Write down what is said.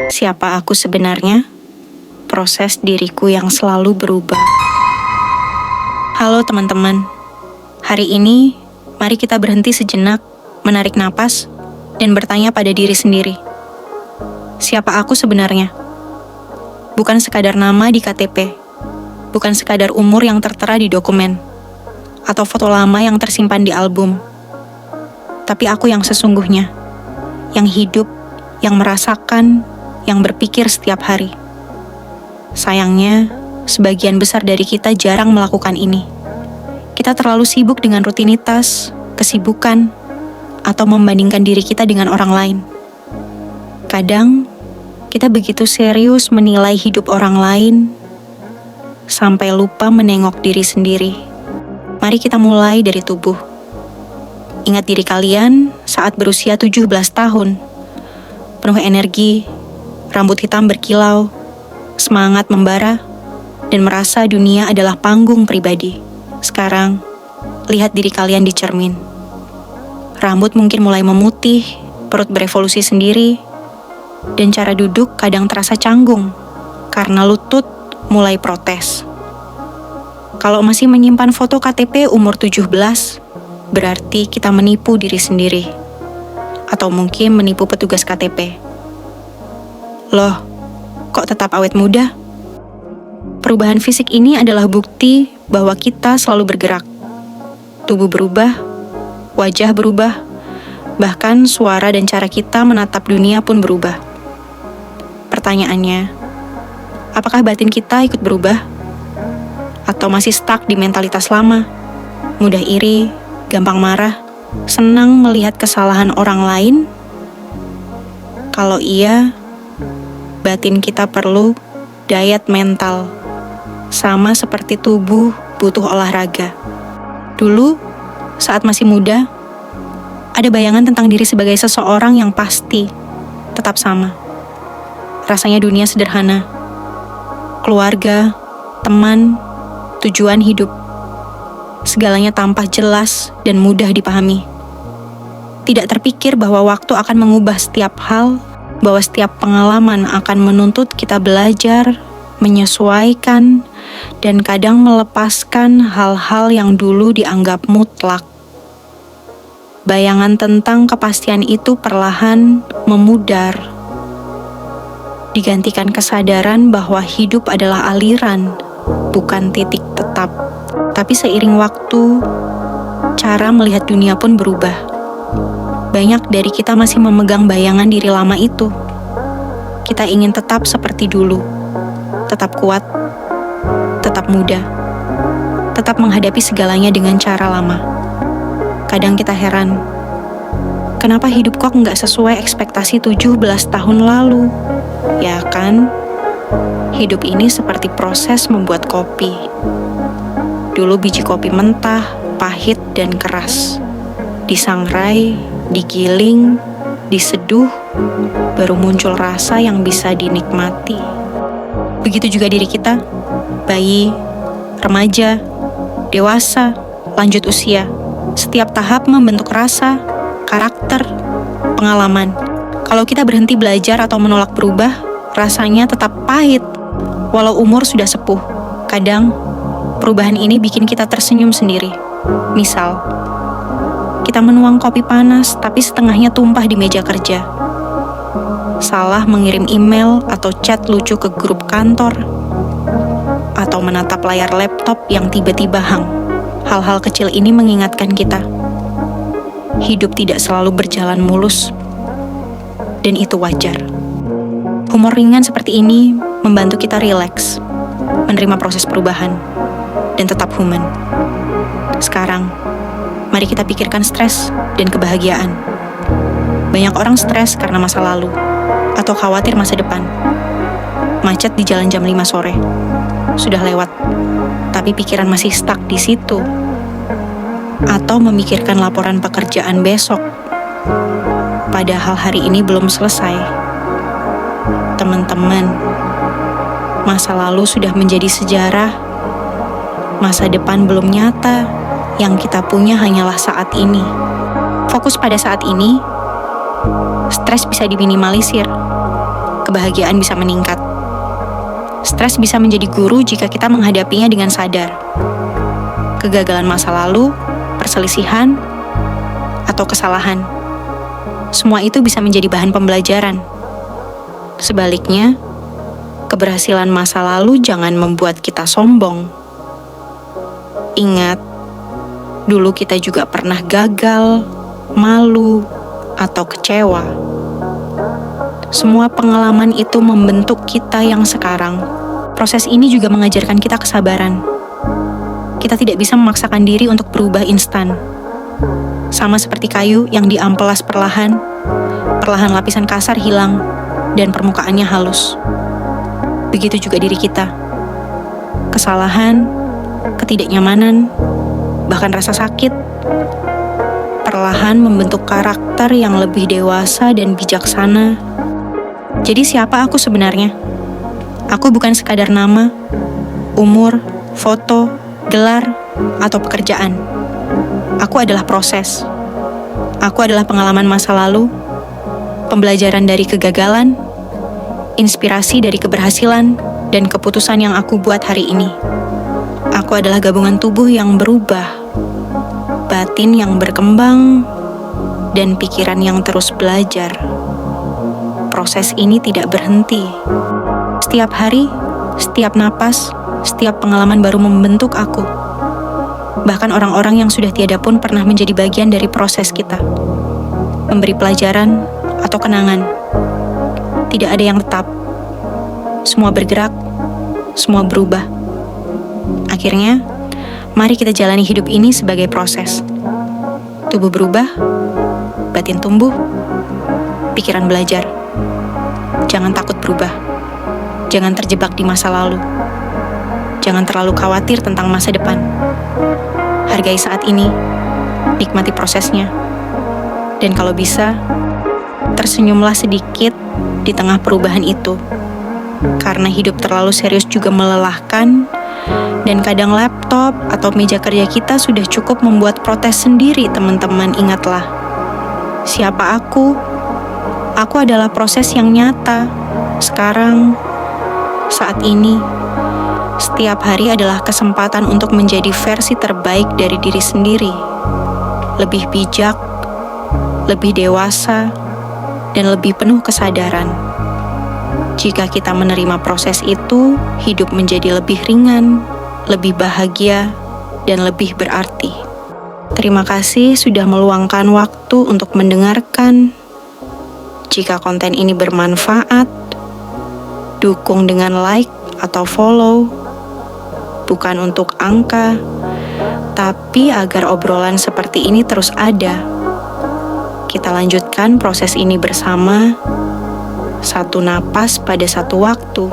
Siapa aku sebenarnya? Proses diriku yang selalu berubah. Halo teman-teman, hari ini mari kita berhenti sejenak, menarik napas, dan bertanya pada diri sendiri. Siapa aku sebenarnya? Bukan sekadar nama di KTP, bukan sekadar umur yang tertera di dokumen, atau foto lama yang tersimpan di album. Tapi aku yang sesungguhnya, yang hidup, yang merasakan, yang berpikir setiap hari. Sayangnya, sebagian besar dari kita jarang melakukan ini. Kita terlalu sibuk dengan rutinitas, kesibukan, atau membandingkan diri kita dengan orang lain. Kadang, kita begitu serius menilai hidup orang lain, sampai lupa menengok diri sendiri. Mari kita mulai dari tubuh. Ingat diri kalian saat berusia 17 tahun. Penuh energi, rambut hitam berkilau, semangat membara, dan merasa dunia adalah panggung pribadi. Sekarang, lihat diri kalian di cermin. Rambut mungkin mulai memutih, perut berevolusi sendiri, dan cara duduk kadang terasa canggung, karena lutut mulai protes. Kalau masih menyimpan foto KTP umur 17, berarti kita menipu diri sendiri. Atau mungkin menipu petugas KTP. Loh, kok tetap awet muda? Perubahan fisik ini adalah bukti bahwa kita selalu bergerak. Tubuh berubah, wajah berubah, bahkan suara dan cara kita menatap dunia pun berubah. Pertanyaannya, apakah batin kita ikut berubah? Atau masih stuck di mentalitas lama? Mudah iri, gampang marah, senang melihat kesalahan orang lain? Kalau iya, batin kita perlu diet mental, sama seperti tubuh butuh olahraga. Dulu, saat masih muda, ada bayangan tentang diri sebagai seseorang yang pasti, tetap sama. Rasanya dunia sederhana. Keluarga, teman, tujuan hidup. Segalanya tampak jelas dan mudah dipahami. Tidak terpikir bahwa waktu akan mengubah setiap hal, bahwa setiap pengalaman akan menuntut kita belajar, menyesuaikan, dan kadang melepaskan hal-hal yang dulu dianggap mutlak. Bayangan tentang kepastian itu perlahan memudar, digantikan kesadaran bahwa hidup adalah aliran, bukan titik tetap. Tapi seiring waktu, cara melihat dunia pun berubah. Banyak dari kita masih memegang bayangan diri lama itu. Kita ingin tetap seperti dulu, tetap kuat, tetap muda, tetap menghadapi segalanya dengan cara lama. Kadang kita heran, kenapa hidup kok nggak sesuai ekspektasi 17 tahun lalu? Ya kan? Hidup ini seperti proses membuat kopi. Dulu biji kopi mentah, pahit, dan keras. Disangrai, digiling, diseduh, baru muncul rasa yang bisa dinikmati. Begitu juga diri kita, bayi, remaja, dewasa, lanjut usia. Setiap tahap membentuk rasa, karakter, pengalaman. Kalau kita berhenti belajar atau menolak berubah, rasanya tetap pahit, walau umur sudah sepuh. Kadang, perubahan ini bikin kita tersenyum sendiri. Misal, kita menuang kopi panas tapi setengahnya tumpah di meja kerja. Salah mengirim email atau chat lucu ke grup kantor. Atau menatap layar laptop yang tiba-tiba hang. Hal-hal kecil ini mengingatkan kita, hidup tidak selalu berjalan mulus. Dan itu wajar. Humor ringan seperti ini membantu kita rileks, menerima proses perubahan, dan tetap human. Sekarang, mari kita pikirkan stres dan kebahagiaan. Banyak orang stres karena masa lalu, atau khawatir masa depan. Macet di jalan jam 5 sore. Sudah lewat, tapi pikiran masih stuck di situ. Atau memikirkan laporan pekerjaan besok, padahal hari ini belum selesai. Teman-teman, masa lalu sudah menjadi sejarah. Masa depan belum nyata, yang kita punya hanyalah saat ini. Fokus pada saat ini, Stres bisa diminimalisir, kebahagiaan bisa meningkat. Stres bisa menjadi guru jika kita menghadapinya dengan sadar. Kegagalan masa lalu, perselisihan, atau kesalahan, semua itu bisa menjadi bahan pembelajaran. Sebaliknya, keberhasilan masa lalu jangan membuat kita sombong. Ingat, dulu kita juga pernah gagal, malu, atau kecewa. Semua pengalaman itu membentuk kita yang sekarang. Proses ini juga mengajarkan kita kesabaran. Kita tidak bisa memaksakan diri untuk berubah instan. Sama seperti kayu yang diamplas perlahan lapisan kasar hilang dan permukaannya halus. Begitu juga diri kita. Kesalahan, ketidaknyamanan, bahkan rasa sakit, perlahan membentuk karakter yang lebih dewasa dan bijaksana. Jadi siapa aku sebenarnya? Aku bukan sekadar nama, umur, foto, gelar, atau pekerjaan. Aku adalah proses. Aku adalah pengalaman masa lalu, pembelajaran dari kegagalan, inspirasi dari keberhasilan, dan keputusan yang aku buat hari ini. Aku adalah gabungan tubuh yang berubah, batin yang berkembang, dan pikiran yang terus belajar. Proses ini tidak berhenti. Setiap hari, setiap napas, setiap pengalaman baru membentuk aku. Bahkan orang-orang yang sudah tiada pun pernah menjadi bagian dari proses kita. Memberi pelajaran atau kenangan. Tidak ada yang tetap. Semua bergerak, semua berubah. Akhirnya, mari kita jalani hidup ini sebagai proses. Tubuh berubah, batin tumbuh, pikiran belajar. Jangan takut berubah. Jangan terjebak di masa lalu. Jangan terlalu khawatir tentang masa depan. Hargai saat ini, nikmati prosesnya. Dan kalau bisa, tersenyumlah sedikit di tengah perubahan itu. Karena hidup terlalu serius juga melelahkan, dan kadang laptop atau meja kerja kita sudah cukup membuat protes sendiri, teman-teman. Ingatlah, siapa aku? Aku adalah proses yang nyata. Sekarang, saat ini, setiap hari adalah kesempatan untuk menjadi versi terbaik dari diri sendiri. Lebih bijak, lebih dewasa, dan lebih penuh kesadaran. Jika kita menerima proses itu, hidup menjadi lebih ringan, lebih bahagia, dan lebih berarti. Terima kasih sudah meluangkan waktu untuk mendengarkan. Jika konten ini bermanfaat, dukung dengan like atau follow. Bukan untuk angka, tapi agar obrolan seperti ini terus ada. Kita lanjutkan proses ini bersama, satu napas pada satu waktu.